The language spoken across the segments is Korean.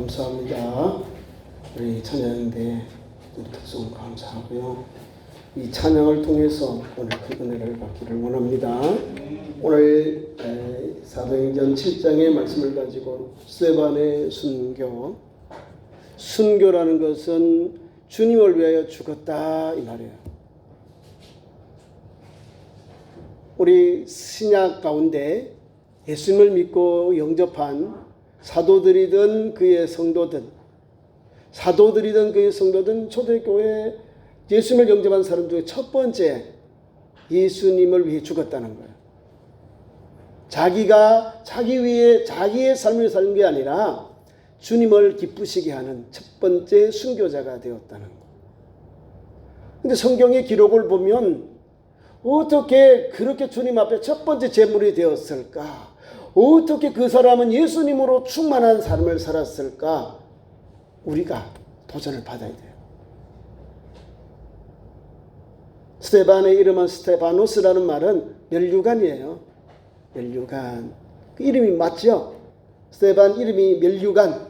감사합니다. 우리 찬양대 특송 감사하고요. 이 찬양을 통해서 오늘 큰 은혜를 받기를 원합니다. 오늘 사도행전 7장의 말씀을 가지고 스데반의 순교라는 것은 주님을 위하여 죽었다 이 말이에요. 우리 신약 가운데 예수님을 믿고 영접한 사도들이든 그의 성도든 초대교회 예수님을 영접한 사람 중에 첫 번째 예수님을 위해 죽었다는 거예요. 자기가 자기 위해 자기의 삶을 사는 게 아니라 주님을 기쁘시게 하는 첫 번째 순교자가 되었다는 거예요. 근데 성경의 기록을 보면 어떻게 그렇게 주님 앞에 첫 번째 제물이 되었을까? 어떻게 그 사람은 예수님으로 충만한 삶을 살았을까? 우리가 도전을 받아야 돼요. 스데반의 이름은 스테바노스라는 말은 멸류관이에요. 멸류관. 그 이름이 맞죠? 스데반 이름이 멸류관.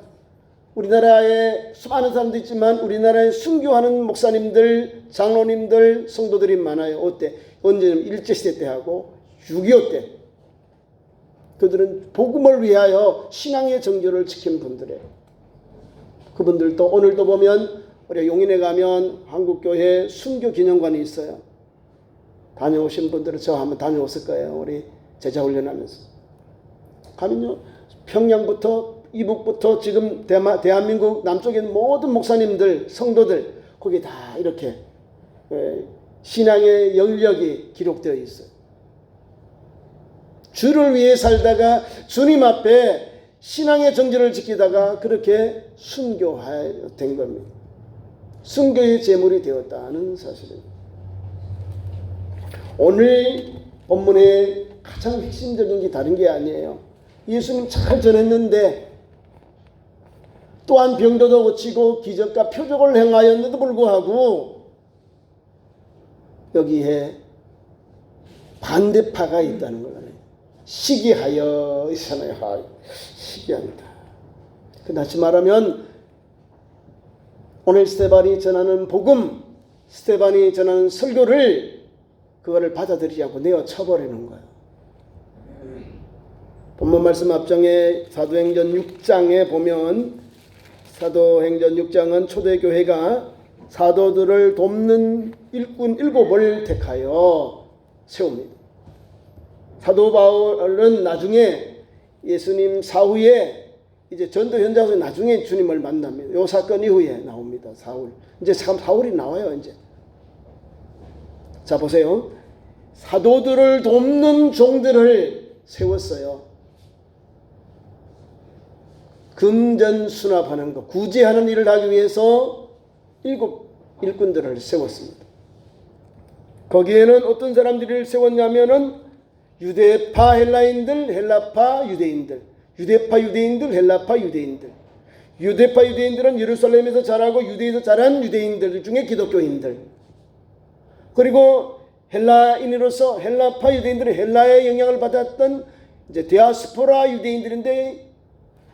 우리나라에 수많은 사람도 있지만 우리나라에 순교하는 목사님들, 장로님들, 성도들이 많아요. 어때? 언제는 일제시대 때 하고 6.25 때. 그들은 복음을 위하여 신앙의 정조를 지킨 분들이에요. 그분들도 오늘도 보면 우리가 용인에 가면 한국교회 순교기념관이 있어요. 다녀오신 분들은 저 한번 다녀왔을 거예요. 우리 제자훈련하면서. 가면요. 평양부터 이북부터 지금 대한민국 남쪽에 있는 모든 목사님들, 성도들 거기 다 이렇게 신앙의 영역이 기록되어 있어요. 주를 위해 살다가 주님 앞에 신앙의 정진을 지키다가 그렇게 순교하여 된 겁니다. 순교의 제물이 되었다는 사실입니다. 오늘 본문의 가장 핵심적인 게 다른 게 아니에요. 예수님 잘 전했는데 또한 병도도 고치고 기적과 표적을 행하였는데도 불구하고 여기에 반대파가 있다는 거예요. 시기하여 있잖아요. 시기한다. 다시 말하면 오늘 스데반이 전하는 복음, 스데반이 전하는 설교를 그거를 받아들이지 않고 내어 쳐버리는 거예요. 본문 말씀 앞장에 사도행전 6장에 보면 사도행전 6장은 초대교회가 사도들을 돕는 일꾼 7을 택하여 세웁니다. 사도 바울은 나중에 예수님 사후에 이제 전도 현장에서 나중에 주님을 만납니다. 이 사건 이후에 나옵니다. 사울. 이제 사울이 나와요, 이제. 자, 보세요. 사도들을 돕는 종들을 세웠어요. 금전 수납하는 것, 구제하는 일을 하기 위해서 7 일꾼들을 세웠습니다. 거기에는 어떤 사람들을 세웠냐면은 유대파 헬라인들, 헬라파 유대인들, 유대파 유대인들, 헬라파 유대인들. 유대파 유대인들은 예루살렘에서 자라고 유대에서 자란 유대인들 중에 기독교인들. 그리고 헬라인으로서 헬라파 유대인들은 헬라의 영향을 받았던 이제 디아스포라 유대인들인데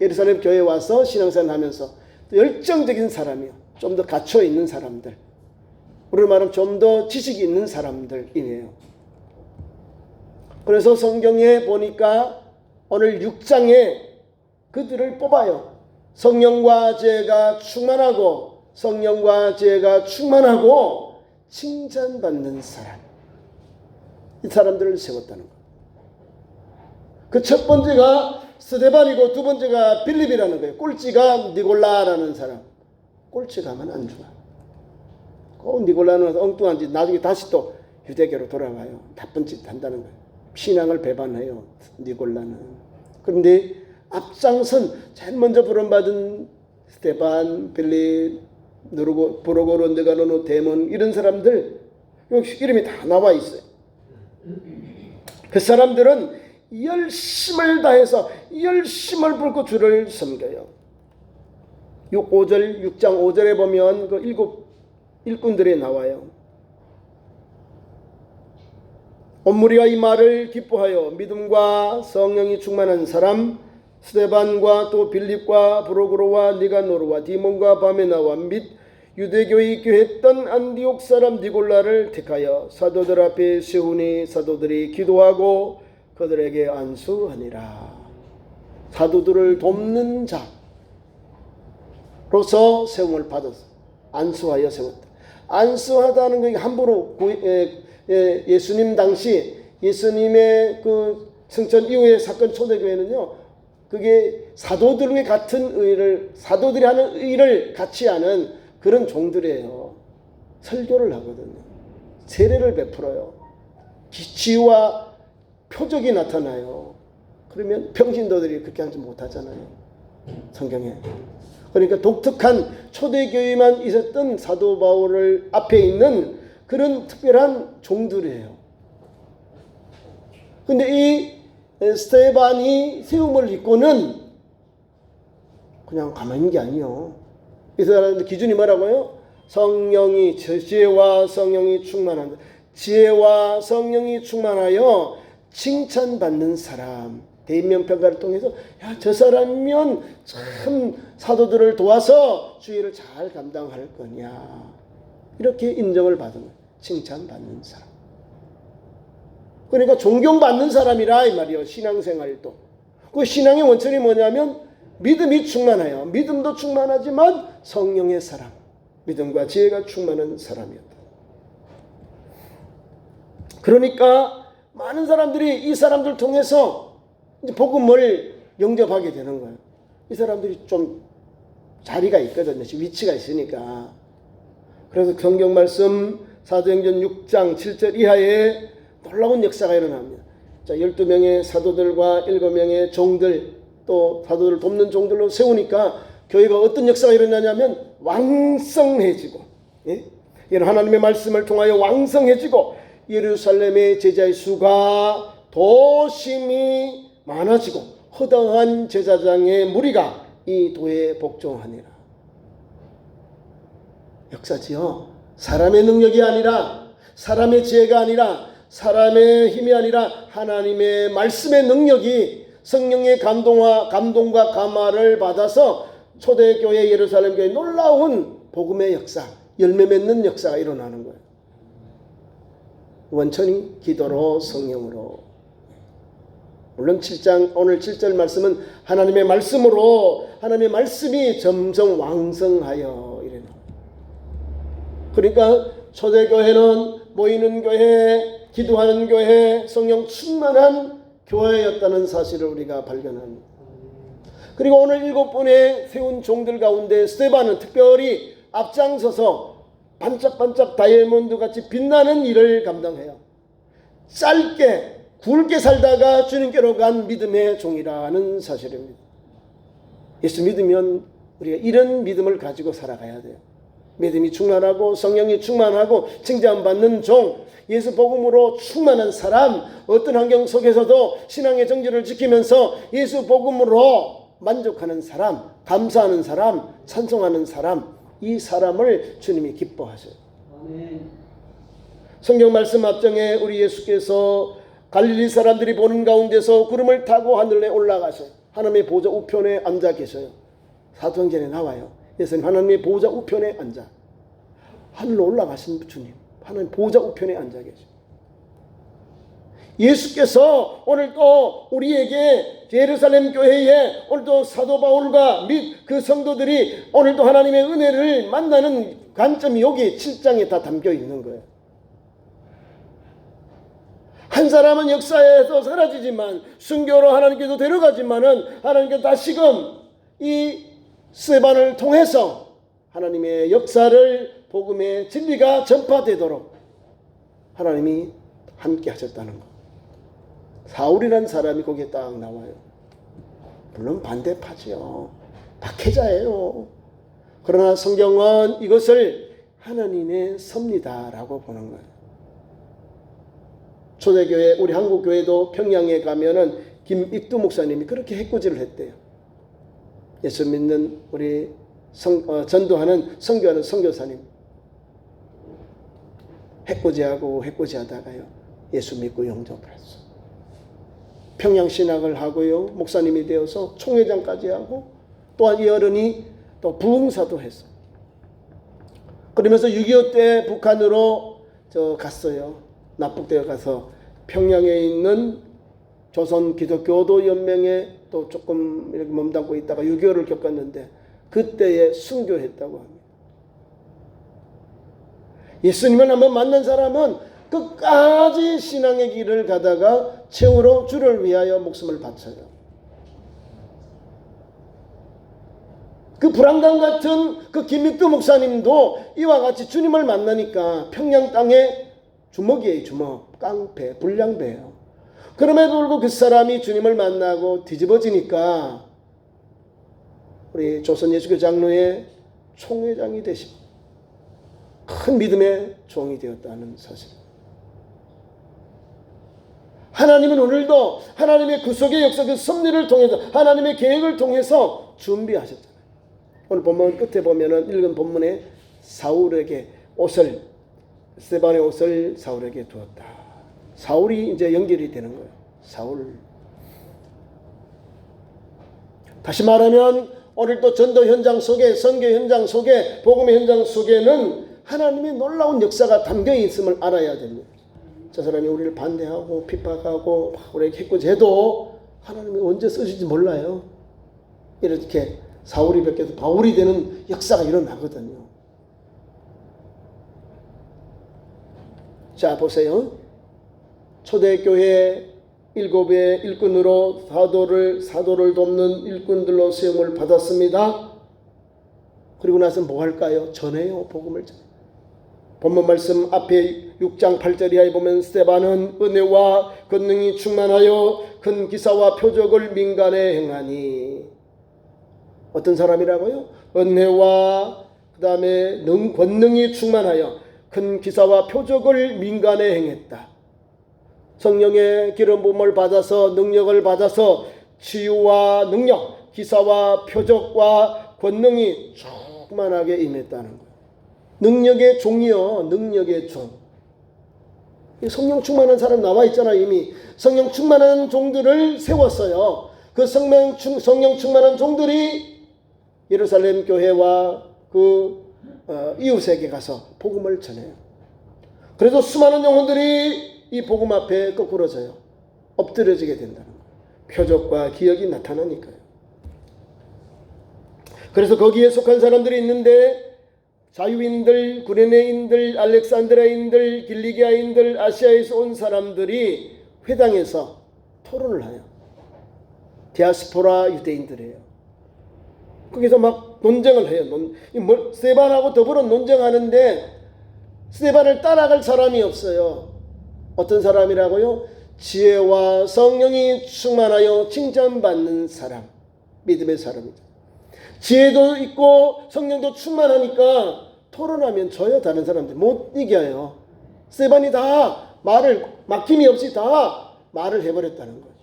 예루살렘 교회에 와서 신앙생활을 하면서 열정적인 사람이요. 좀 더 갇혀 있는 사람들. 우리로 말하면 좀 더 지식이 있는 사람들이네요. 그래서 성경에 보니까 오늘 6장에 그들을 뽑아요. 성령과 지혜가 충만하고 칭찬받는 사람. 이 사람들을 세웠다는 거예요. 그 첫 번째가 스데반이고 두 번째가 빌립이라는 거예요. 꼴찌가 니골라라는 사람. 꼴찌 가면 안 좋아. 니골라는 엉뚱한 짓 나중에 다시 또 유대교로 돌아가요. 나쁜 짓 한다는 거예요. 신앙을 배반해요. 니골라는. 그런데 앞장선 제일 먼저 부름받은 스데반, 빌립, 브로고로, 느가노노, 데몬 이런 사람들 여기 이름이 다 나와 있어요. 그 사람들은 열심을 다해서 열심을 붓고 주를 섬겨요. 6장 5절에 보면 그 7 일꾼들이 나와요. 온 무리가 이 말을 기뻐하여 믿음과 성령이 충만한 사람 스데반과 또 빌립과 브로그로와 니가노르와 디몬과 바메나와 및 유대교에 입교했던 안디옥 사람 니골라를 택하여 사도들 앞에 세우니 사도들이 기도하고 그들에게 안수하니라. 사도들을 돕는 자로서 세움을 받았어. 안수하여 세웠다. 안수하다는 게 함부로 예수님 당시 예수님의 그 승천 이후의 사건 초대교회는요, 그게 사도들과 같은 의를, 사도들이 하는 의를 같이 하는 그런 종들이에요. 설교를 하거든요. 세례를 베풀어요. 지와 표적이 나타나요. 그러면 평신도들이 그렇게 하지 못하잖아요. 성경에. 그러니까 독특한 초대교회만 있었던 사도 바울을 앞에 있는 그런 특별한 종들이에요. 근데 이 스데반이 세움을 입고는 그냥 가만히 있는 게 아니에요. 이 사람들 기준이 뭐라고요? 성령이, 지혜와 성령이 충만한다. 지혜와 성령이 충만하여 칭찬받는 사람. 대인명평가를 통해서 야, 저 사람이면 참 사도들을 도와서 주의를 잘 감당할 거냐, 이렇게 인정을 받은 거예요. 칭찬받는 사람. 그러니까 존경받는 사람이라 이 말이에요. 신앙생활도. 그 신앙의 원천이 뭐냐면 믿음이 충만해요. 믿음도 충만하지만 성령의 사람, 믿음과 지혜가 충만한 사람이었다. 그러니까 많은 사람들이 이 사람들 통해서 복음을 영접하게 되는 거예요. 이 사람들이 좀 자리가 있거든요. 위치가 있으니까. 그래서 성경 말씀 사도행전 6장 7절 이하에 놀라운 역사가 일어납니다. 자, 12명의 사도들과 7명의 종들, 또 사도들을 돕는 종들로 세우니까 교회가 어떤 역사가 일어나냐면 왕성해지고, 예? 이런 하나님의 말씀을 통하여 왕성해지고 예루살렘의 제자의 수가 도심이 많아지고 허다한 제사장의 무리가 이 도에 복종하니라. 역사지요. 사람의 능력이 아니라, 사람의 지혜가 아니라, 사람의 힘이 아니라 하나님의 말씀의 능력이 성령의 감동과 감화를 받아서 초대교회 예루살렘 교회 놀라운 복음의 역사, 열매 맺는 역사가 일어나는 거예요. 원천이 기도로 성령으로. 물론 오늘 7절 말씀은 하나님의 말씀으로, 하나님의 말씀이 점점 왕성하여 이래요. 그러니까 초대교회는 모이는 교회, 기도하는 교회, 성령 충만한 교회였다는 사실을 우리가 발견합니다. 그리고 오늘 7분의 세운 종들 가운데 스데반은 특별히 앞장서서 반짝반짝 다이아몬드 같이 빛나는 일을 감당해요. 짧게 굵게 살다가 주님께로 간 믿음의 종이라는 사실입니다. 예수 믿으면 우리가 이런 믿음을 가지고 살아가야 돼요. 믿음이 충만하고 성령이 충만하고 칭찬받는 종, 예수 복음으로 충만한 사람, 어떤 환경 속에서도 신앙의 정절을 지키면서 예수 복음으로 만족하는 사람, 감사하는 사람, 찬송하는 사람, 이 사람을 주님이 기뻐하셔요. 아멘. 성경 말씀 앞장에 우리 예수께서 갈릴리 사람들이 보는 가운데서 구름을 타고 하늘에 올라가셔요. 하나님의 보좌 우편에 앉아 계셔요. 사도행전에 나와요. 예수님 하나님의 보좌 우편에 앉아, 하늘로 올라가신 주님, 하나님 보좌 우편에 앉아 계셔요. 예수께서 오늘도 우리에게 예루살렘 교회에 오늘도 사도 바울과 및 그 성도들이 오늘도 하나님의 은혜를 만나는 관점이 여기 7장에 다 담겨 있는 거예요. 한 사람은 역사에서 사라지지만 순교로 하나님께서 데려가지만은 하나님께서 다시금 이 스데반을 통해서 하나님의 역사를, 복음의 진리가 전파되도록 하나님이 함께 하셨다는 것. 사울이라는 사람이 거기에 딱 나와요. 물론 반대파지요. 박해자예요. 그러나 성경은 이것을 하나님의 섭리다라고 보는 거예요. 초대교회, 우리 한국교회도 평양에 가면은 김익두 목사님이 그렇게 해꾸지를 했대요. 예수 믿는 우리 전도하는, 선교하는 선교사님. 해꾸지하고 해꾸지하다가요, 예수 믿고 영접을 했어. 평양 신학을 하고요. 목사님이 되어서 총회장까지 하고 또한 이 어른이 또 부흥사도 했어요. 그러면서 6.25 때 북한으로 갔어요. 납북되어 가서 평양에 있는 조선 기독교도 연맹에 또 조금 이렇게 몸담고 있다가 6.25를 겪었는데 그때에 순교했다고 합니다. 예수님을 한번 만난 사람은 끝까지 신앙의 길을 가다가 최후로 주를 위하여 목숨을 바쳐요. 그 불안감 같은 그 김익두 목사님도 이와 같이 주님을 만나니까 평양 땅에 주먹이에요. 주먹, 깡패, 불량배예요. 그럼에도 불구하고 그 사람이 주님을 만나고 뒤집어지니까 우리 조선 예수교 장로의 총회장이 되시고 큰 믿음의 종이 되었다는 사실. 하나님은 오늘도 하나님의 구속의 역사, 그 섭리를 통해서 하나님의 계획을 통해서 준비하셨잖아요. 오늘 본문 끝에 보면은 읽은 본문에 사울에게 옷을, 스데반의 옷을 사울에게 두었다. 사울이 이제 연결이 되는 거예요. 사울. 다시 말하면 오늘 또 전도 현장 속에, 선교 현장 속에, 복음의 현장 속에는 하나님의 놀라운 역사가 담겨 있음을 알아야 됩니다. 저 사람이 우리를 반대하고 핍박하고 우리에게 해코지해도 하나님이 언제 쓰실지 몰라요. 이렇게 사울이 베껴서 바울이 되는 역사가 일어나거든요. 자, 보세요. 초대교회 7의 일꾼으로 사도를 돕는 일꾼들로 세움을 받았습니다. 그리고 나서 뭐 할까요? 전해요. 복음을 전해요. 본문 말씀 앞에 6장 8절 이하에 보면 스데반은 은혜와 권능이 충만하여 큰 기사와 표적을 민간에 행하니. 어떤 사람이라고요? 은혜와 그 다음에 권능이 충만하여 큰 기사와 표적을 민간에 행했다. 성령의 기름 부음을 받아서 능력을 받아서 치유와 능력, 기사와 표적과 권능이 충만하게 임했다는 거예요. 능력의 종이요. 능력의 종. 성령 충만한 사람 나와 있잖아요. 이미 성령 충만한 종들을 세웠어요. 그 성령 충만한 종들이 예루살렘 교회와 그 이웃에게 가서 복음을 전해요. 그래서 수많은 영혼들이 이 복음 앞에 거꾸러져요. 엎드려지게 된다는 거예요. 표적과 기억이 나타나니까요. 그래서 거기에 속한 사람들이 있는데 자유인들, 구레네인들, 알렉산드라인들, 길리기아인들, 아시아에서 온 사람들이 회당에서 토론을 해요. 디아스포라 유대인들이에요. 거기서 막 논쟁을 해요. 스데반하고 더불어 논쟁하는데 스데반을 따라갈 사람이 없어요. 어떤 사람이라고요? 지혜와 성령이 충만하여 칭찬받는 사람. 믿음의 사람이죠. 지혜도 있고 성령도 충만하니까 토론하면 져요. 다른 사람들 못 이겨요. 스데반이 다 말을 막힘이 없이 다 말을 해버렸다는 거죠.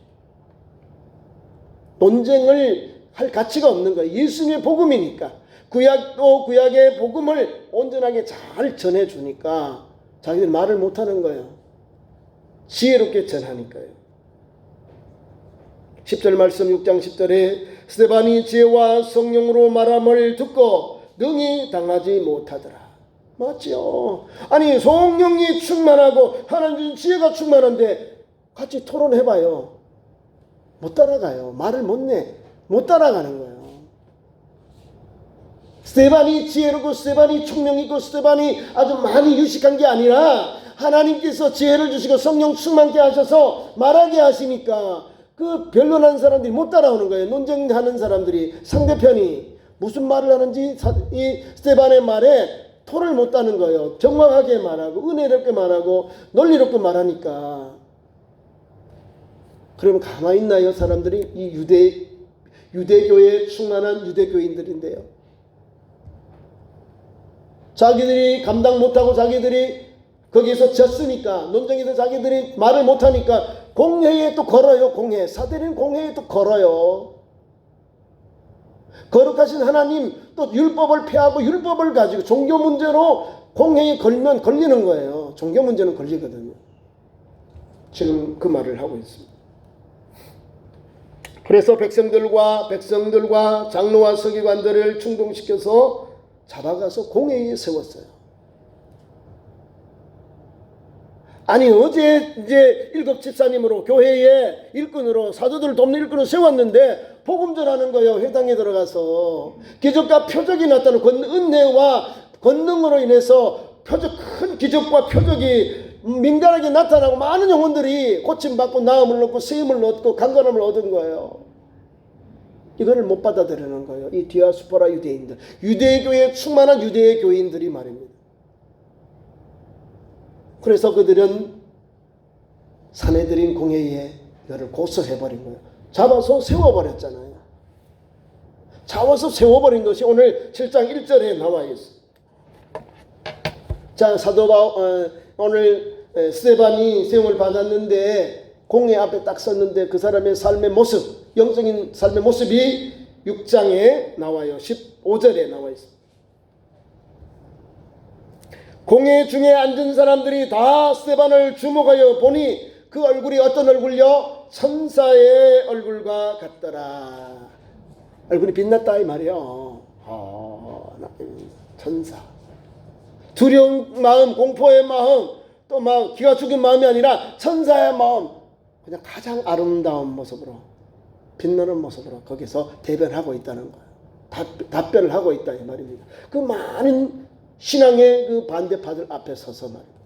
논쟁을 할 가치가 없는 거예요. 예수님의 복음이니까. 구약도 구약의 복음을 온전하게 잘 전해주니까 자기들 말을 못하는 거예요. 지혜롭게 전하니까요. 10절 말씀 6장 10절에 스데반이 지혜와 성령으로 말함을 듣고 능히 당하지 못하더라. 맞죠? 아니 성령이 충만하고 하나님 지혜가 충만한데 같이 토론해봐요. 못 따라가요. 말을 못 내. 못 따라가는 거예요. 스데반이 지혜롭고 스데반이 총명있고 스데반이 아주 많이 유식한 게 아니라 하나님께서 지혜를 주시고 성령 충만케 하셔서 말하게 하시니까 그 변론하는 사람들이 못 따라오는 거예요. 논쟁하는 사람들이 상대편이 무슨 말을 하는지 이 스데반의 말에 토를 못 따는 거예요. 정확하게 말하고 은혜롭게 말하고 논리롭게 말하니까. 그러면 가만히 있나요? 사람들이 이 유대교에 충만한 유대교인들인데요. 자기들이 감당 못하고 자기들이 거기에서 졌으니까 논쟁에서 자기들이 말을 못하니까 공회에 또 걸어요. 공회. 사대는 공회에 또 걸어요. 거룩하신 하나님 또 율법을 폐하고 율법을 가지고 종교 문제로 공회에 걸면 걸리는 거예요. 종교 문제는 걸리거든요. 지금 그 말을 하고 있습니다. 그래서 백성들과 장로와 서기관들을 충동시켜서 잡아가서 공회의에 세웠어요. 아니 어제 이제 일곱 집사님으로 교회의 일꾼으로 사도들 돕는 일꾼을 세웠는데 복음 전하는 거예요. 회당에 들어가서 기적과 표적이 나타나는 은혜와 권능으로 인해서 큰 기적과 표적이 민간하게 나타나고 많은 영혼들이 고침받고 나음을 얻고 세임을 얻고 강건함을 얻은 거예요. 이거를 못 받아들이는 거예요. 이 디아스포라 유대인들, 유대교에 충만한 유대 교인들이 말입니다. 그래서 그들은 사내들인 공회의에 이거를 고소해버린 거예요. 잡아서 세워버렸잖아요. 잡아서 세워버린 것이 오늘 7장 1절에 나와 있어요. 자, 오늘 스데반이 세움을 받았는데 공회 앞에 딱 섰는데 그 사람의 삶의 모습, 영적인 삶의 모습이 6장에 나와요. 15절에 나와 있습니다. 공회 중에 앉은 사람들이 다 스데반을 주목하여 보니 그 얼굴이 어떤 얼굴요? 천사의 얼굴과 같더라. 얼굴이 빛났다 이 말이에요. 천사. 두려운 마음, 공포의 마음, 또 막 기가 죽은 마음이 아니라 천사의 마음, 그냥 가장 아름다운 모습으로, 빛나는 모습으로 거기서 대변하고 있다는 거예요. 답변을 하고 있다 이 말입니다. 그 많은 신앙의 그 반대파들 앞에 서서 말입니다.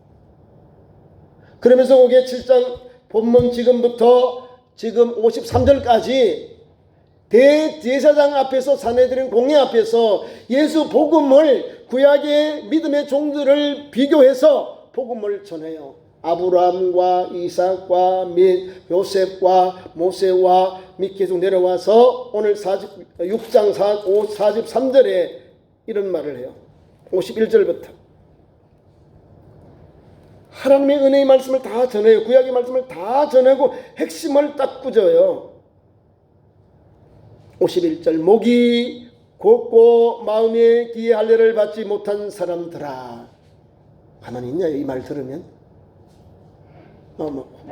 그러면서 거기에 7장 본문 지금부터 지금 53절까지 대제사장 앞에서 사내들인 공회 앞에서 예수 복음을 구약의 믿음의 종들을 비교해서 복음을 전해요. 아브라함과 이삭과 요셉과 모세와 및 계속 내려와서 오늘 6장 43절에 이런 말을 해요. 51절부터 하나님의 은혜의 말씀을 다 전해요. 구약의 말씀을 다 전하고 핵심을 딱 꾸져요. 51절 목이 곧고 마음에 귀에 할례를 받지 못한 사람들아. 가만히 있냐 이 말 들으면?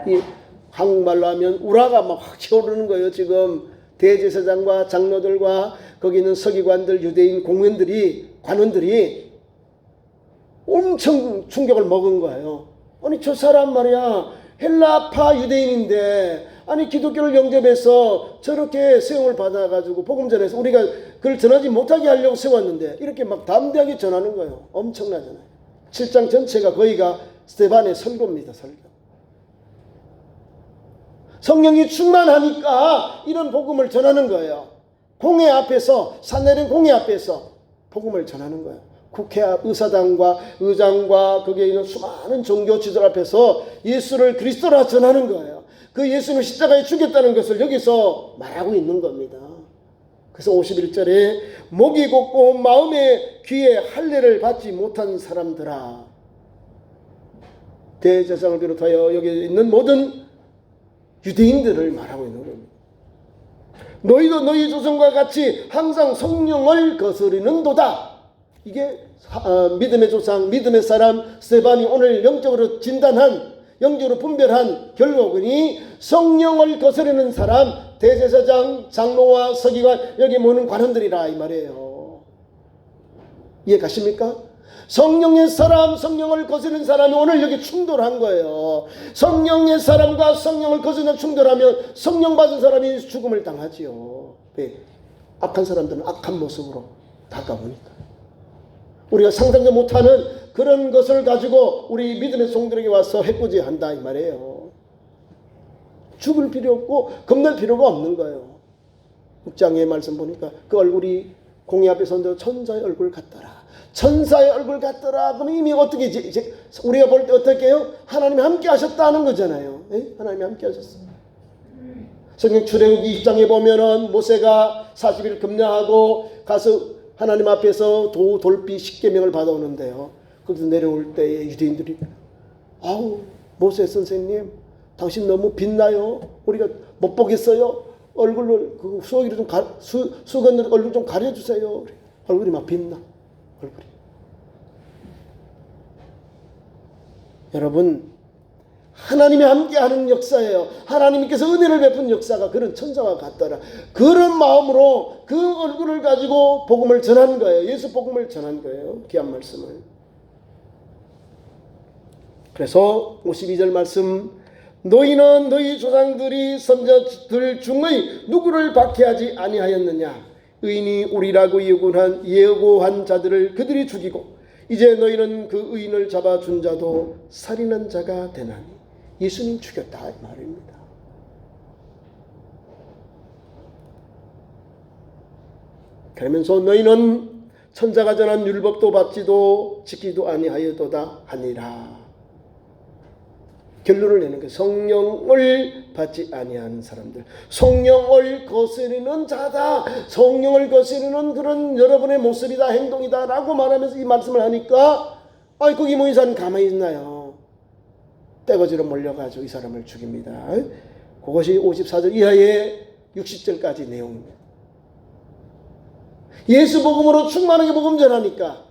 이 한국말로 하면 우라가 막 확 치오르는 거예요. 지금 대제사장과 장로들과 거기 있는 서기관들, 유대인 공원들이, 관원들이 엄청 충격을 먹은 거예요. 아니 저 사람 말이야 헬라파 유대인인데 아니 기독교를 영접해서 저렇게 세움을 받아가지고 복음 전해서 우리가 그걸 전하지 못하게 하려고 세웠는데 이렇게 막 담대하게 전하는 거예요. 엄청나잖아요. 7장 전체가 거의가 스데반의 설교입니다. 설교. 성령이 충만하니까 이런 복음을 전하는 거예요. 공회 앞에서, 산내린 공회 앞에서 복음을 전하는 거예요. 국회 앞 의사당과 의장과 거기에 있는 수많은 종교 지도자 앞에서 예수를 그리스도라 전하는 거예요. 그 예수님을 십자가에 죽였다는 것을 여기서 말하고 있는 겁니다. 그래서 51절에 목이 곧고 마음에 귀에 할례를 받지 못한 사람들아. 대제사장을 비롯하여 여기 있는 모든 유대인들을 말하고 있는 겁니다. 너희도 너희 조상과 같이 항상 성령을 거스르는도다. 이게 믿음의 조상, 믿음의 사람 스데반이 오늘 영적으로 진단한, 영적으로 분별한 결론이 성령을 거스르는 사람, 대제사장, 장로와 서기관, 여기 모는 관원들이라 이 말이에요. 이해 가십니까? 성령의 사람, 성령을 거스르는 사람이 오늘 여기 충돌한 거예요. 성령의 사람과 성령을 거스르는 충돌하면 성령 받은 사람이 죽음을 당하지요. 왜? 악한 사람들은 악한 모습으로 다가오니까. 우리가 상상도 못하는 그런 것을 가지고 우리 믿음의 종들에게 와서 해코지한다 이 말이에요. 죽을 필요 없고 겁낼 필요가 없는 거예요. 6장의 말씀 보니까 그 얼굴이 공의 앞에 선데 천사의 얼굴 같더라. 천사의 얼굴 같더라. 그럼 이미 어떻게 우리가 볼 때 어떻게 해요? 하나님이 함께 하셨다는 거잖아요. 에? 하나님이 함께 하셨어요. 성경 출애굽기 20장에 보면은 모세가 40일 금야하고 가서 하나님 앞에서 돌비 10계명을 받아오는데요. 거기서 내려올 때에 유대인들이 아우 모세 선생님 당신 너무 빛나요. 우리가 못 보겠어요. 얼굴을 그 수건으로 좀 수건으로 얼굴 좀 가려주세요. 얼굴이 막 빛나. 얼굴이. 여러분 하나님이 함께하는 역사예요. 하나님께서 은혜를 베푼 역사가 그런 천사와 같더라. 그런 마음으로 그 얼굴을 가지고 복음을 전한 거예요. 예수 복음을 전한 거예요. 귀한 말씀을. 그래서 52절 말씀, 너희는 너희 조상들이 선자들 중의 누구를 박해하지 아니하였느냐? 의인이 오리라고 예고한 자들을 그들이 죽이고 이제 너희는 그 의인을 잡아준 자도 살인한 자가 되나니. 예수님 죽였다 이 말입니다. 그러면서 너희는 천사가 전한 율법도 받지도 지키도 아니하였도다 하니라. 결론을 내는 게 성령을 받지 아니하는 사람들, 성령을 거스르는 자다, 성령을 거스르는 그런 여러분의 모습이다, 행동이다 라고 말하면서 이 말씀을 하니까 거기 뭐 이 사람 가만히 있나요? 떼거지로 몰려가지고 이 사람을 죽입니다. 그것이 54절 이하의 60절까지 내용입니다. 예수 복음으로 충만하게 복음 전하니까,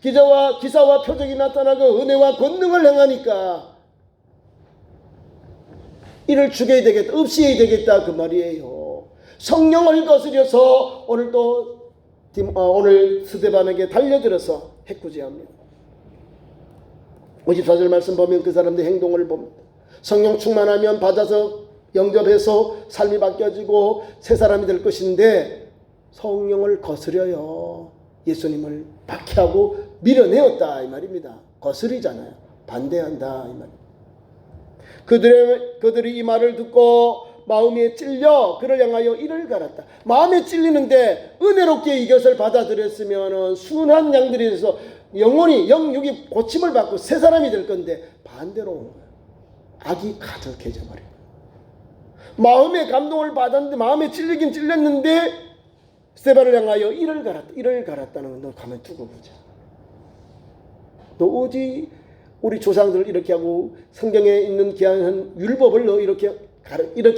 기사와 표적이 나타나고 은혜와 권능을 행하니까 이를 죽여야 되겠다, 없애야 되겠다 그 말이에요. 성령을 거스려서 오늘 스데반에게 달려들어서 해코지합니다. 54절 말씀 보면 그 사람들의 행동을 봅니다. 성령 충만하면 받아서 영접해서 삶이 바뀌어지고 새 사람이 될 것인데 성령을 거스려요. 예수님을 박해하고 밀어내었다 이 말입니다. 거스리잖아요. 반대한다 이 말입니다. 그들이 이 말을 듣고 마음에 찔려 그를 향하여 이를 갈았다. 마음에 찔리는데 은혜롭게 이것을 받아들였으면 순한 양들이 돼서 영혼이 영육이 고침을 받고 새 사람이 될 건데 반대로 온 거예요. 악이 가득해져 버려요. 마음의 감동을 받았는데 마음에 찔리긴 찔렸는데 스데반을 향하여 이를 갈았다는 건 너 가만히 두고 보자. 너 어디 우리 조상들 이렇게 하고 성경에 있는 귀한 율법을 너 이렇게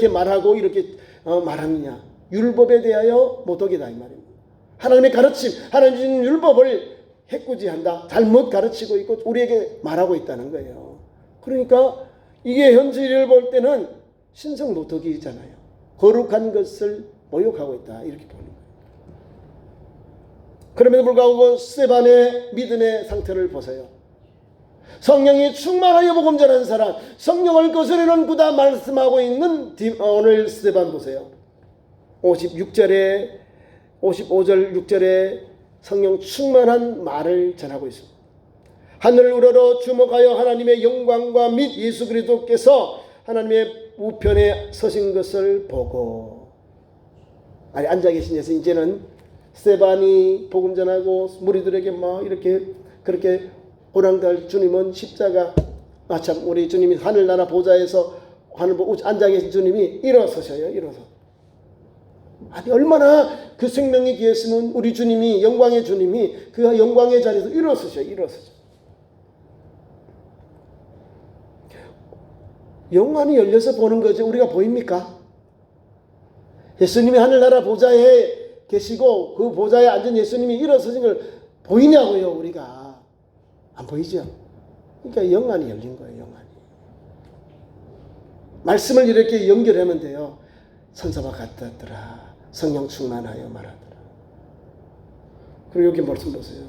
말하고 이렇게 말하느냐. 율법에 대하여 모독이다 이 말입니다. 하나님의 가르침, 하나님 주신 율법을 해코지한다. 잘못 가르치고 있고 우리에게 말하고 있다는 거예요. 그러니까 이게 현실을 볼 때는 신성모독이잖아요. 거룩한 것을 모욕하고 있다 이렇게 보는 거예요. 그럼에도 불구하고 스데반의 믿음의 상태를 보세요. 성령이 충만하여 복음 전하는 사람, 성령을 거스르는 구다 말씀하고 있는 오늘 스데반 보세요. 55절 6절에 성령 충만한 말을 전하고 있습니다. 하늘을 우러러 주목하여 하나님의 영광과 및 예수 그리스도께서 하나님의 우편에 서신 것을 보고, 앉아 계신 데서 이제는 스데반이 복음 전하고 무리들에게 막 이렇게 그렇게 오랑달 주님은 십자가, 참 우리 주님이 하늘나라 보좌에서 앉아 계신 주님이 일어서셔요. 일어서. 얼마나 그 생명이 귀했으면 우리 주님이, 영광의 주님이 그 영광의 자리에서 일어서셔요. 영안이 열려서 보는 거지 우리가 보입니까? 예수님이 하늘나라 보좌에 계시고 그 보좌에 앉은 예수님이 일어서신 걸 보이냐고요. 우리가 안 보이죠. 그러니까 영안이 열린 거예요. 영안이. 말씀을 이렇게 연결하면 돼요. 천사와 같았더라. 성령 충만하여 말하더라. 그리고 여기 말씀 보세요.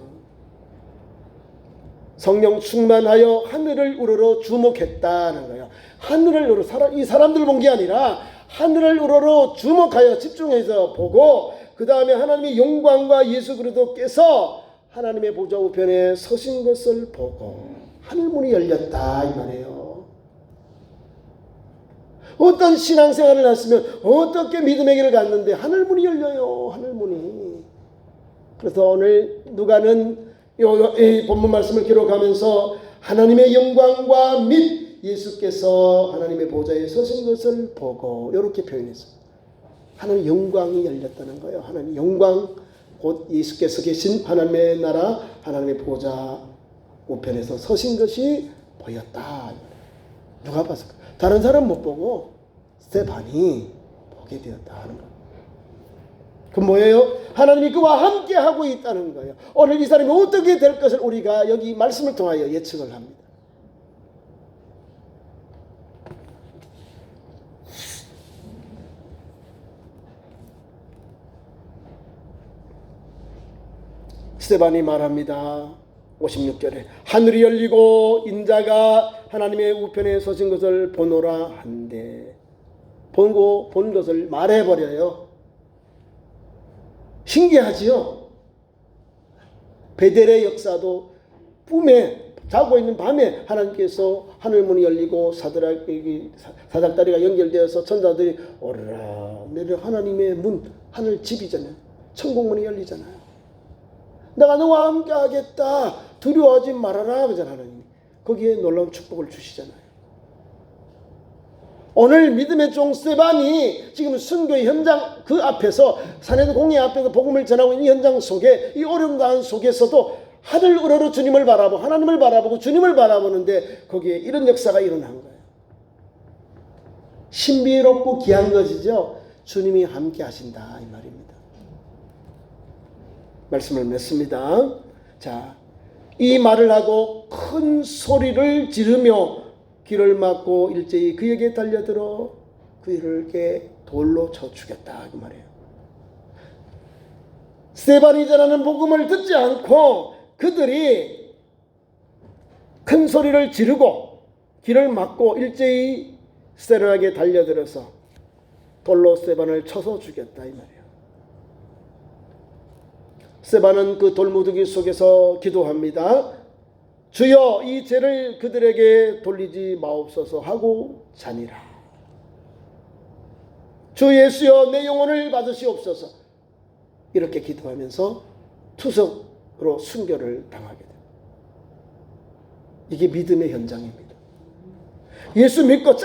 성령 충만하여 하늘을 우러러 주목했다는 거예요. 하늘을 우러러, 이 사람들 본 게 아니라 하늘을 우러러 주목하여 집중해서 보고, 그 다음에 하나님의 영광과 예수 그리스도께서 하나님의 보좌 우편에 서신 것을 보고 하늘문이 열렸다 이 말이에요. 어떤 신앙생활을 했으면 어떻게 믿음의 길을 갔는데 하늘문이 열려요. 하늘문이. 그래서 오늘 누가는 이 본문 말씀을 기록하면서 하나님의 영광과 및 예수께서 하나님의 보좌에 서신 것을 보고 이렇게 표현했습니다. 하나님의 영광이 열렸다는 거예요. 하나님의 영광, 곧 예수께서 계신 하나님의 나라, 하나님의 보좌 우편에서 서신 것이 보였다. 누가 봤을까? 다른 사람 못 보고 스데반이 보게 되었다 하는 거예요. 그 뭐예요? 하나님이 그와 함께 하고 있다는 거예요. 오늘 이 사람이 어떻게 될 것을 우리가 여기 말씀을 통하여 예측을 합니다. 스데반이 말합니다. 56절에 하늘이 열리고 인자가 하나님의 우편에 서신 것을 보노라 한데, 본 것을 말해버려요. 신기하지요? 베델의 역사도 꿈에 자고 있는 밤에 하나님께서 하늘문이 열리고 사닥다리가 연결되어서 천사들이 오르라 내려 하나님의 문, 하늘 집이잖아요. 천국문이 열리잖아요. 내가 너와 함께 하겠다, 두려워하지 말아라 그러잖아요. 하나님이 거기에 놀라운 축복을 주시잖아요. 오늘 믿음의 종 스데반이 지금 순교의 현장 그 앞에서, 사내들 공회 앞에서 복음을 전하고 있는 현장 속에, 이 어려움 가운 속에서도 하늘 우러러 주님을 바라보고 하나님을 바라보고 주님을 바라보는데 거기에 이런 역사가 일어난 거예요. 신비롭고 귀한 것이죠. 주님이 함께 하신다 이 말입니다. 말씀을 맺습니다. 자, 이 말을 하고 큰 소리를 지르며 길을 막고 일제히 그에게 달려들어 그에게 돌로 쳐 죽였다 그 말이에요. 스데반이 전하는 복음을 듣지 않고 그들이 큰 소리를 지르고 길을 막고 일제히 스데반에게 달려들어서 돌로 스데반을 쳐서 죽였다 이 말이에요. 스데반은 그 돌무더기 속에서 기도합니다. 주여 이 죄를 그들에게 돌리지 마옵소서 하고 자니라. 주 예수여 내 영혼을 받으시옵소서. 이렇게 기도하면서 투석으로 순교를 당하게 됩니다. 이게 믿음의 현장입니다. 예수 믿고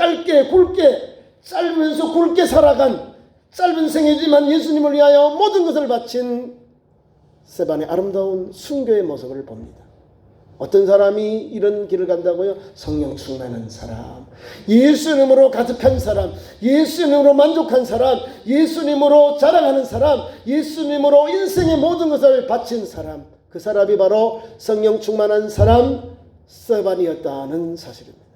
짧으면서 굵게 살아간 짧은 생애지만 예수님을 위하여 모든 것을 바친 스데반의 아름다운 순교의 모습을 봅니다. 어떤 사람이 이런 길을 간다고요? 성령 충만한 사람, 예수님으로 가득한 사람, 예수님으로 만족한 사람, 예수님으로 자랑하는 사람, 예수님으로 인생의 모든 것을 바친 사람, 그 사람이 바로 성령 충만한 사람 스데반이었다는 사실입니다.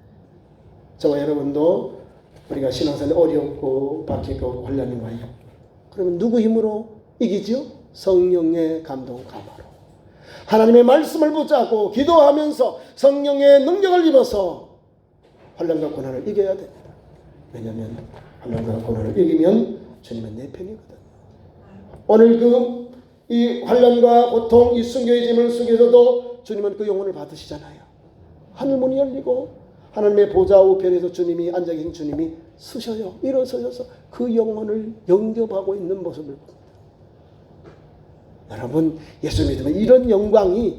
저와 여러분도 우리가 신앙생활에 어렵고 박히고 혼란이 와요. 그러면 누구 힘으로 이기죠? 성령의 감동 감화로. 하나님의 말씀을 붙잡고 기도하면서 성령의 능력을 입어서 환난과 고난을 이겨야 됩니다. 왜냐하면 환난과 고난을 이기면 주님은 내 편이거든요. 오늘 이 환난과 고통, 이 순교의 짐을 속에서도 주님은 그 영혼을 받으시잖아요. 하늘문이 열리고 하나님의 보좌 우편에서 주님이 앉아 계신 주님이 쓰셔요. 일어서셔서 그 영혼을 영접하고 있는 모습을 봅니다. 여러분, 예수 믿으면 이런 영광이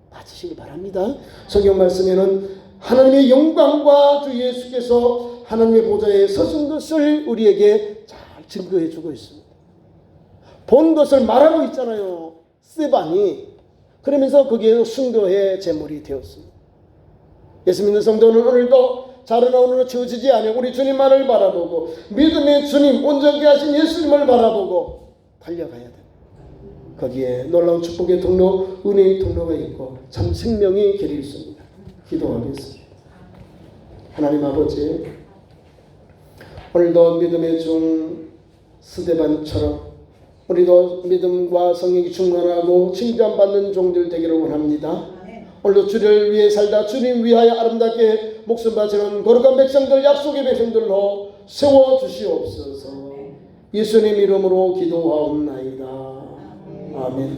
받으시기 바랍니다. 성경 말씀에는 하나님의 영광과 주 예수께서 하나님의 보좌에 서신 것을 우리에게 잘 증거해 주고 있습니다. 본 것을 말하고 있잖아요. 스데반이. 그러면서 거기에 순교의 제물이 되었습니다. 예수 믿는 성도는 오늘도 자르나 오늘로 채워지지 않아 우리 주님만을 바라보고 믿음의 주님, 온전케 하신 예수님을 바라보고 달려가야 됩니다. 거기에 놀라운 축복의 통로, 은혜의 통로가 있고 참 생명의 길이 있습니다. 기도하겠습니다. 하나님 아버지, 오늘도 믿음의 종 스데반처럼 우리도 믿음과 성령이 충만하고 칭찬받는 종들 되기를 원합니다. 오늘도 주를 위해 살다 주님 위하여 아름답게 목숨 바치는 거룩한 백성들, 약속의 백성들로 세워주시옵소서. 예수님 이름으로 기도하옵나이다. 아멘.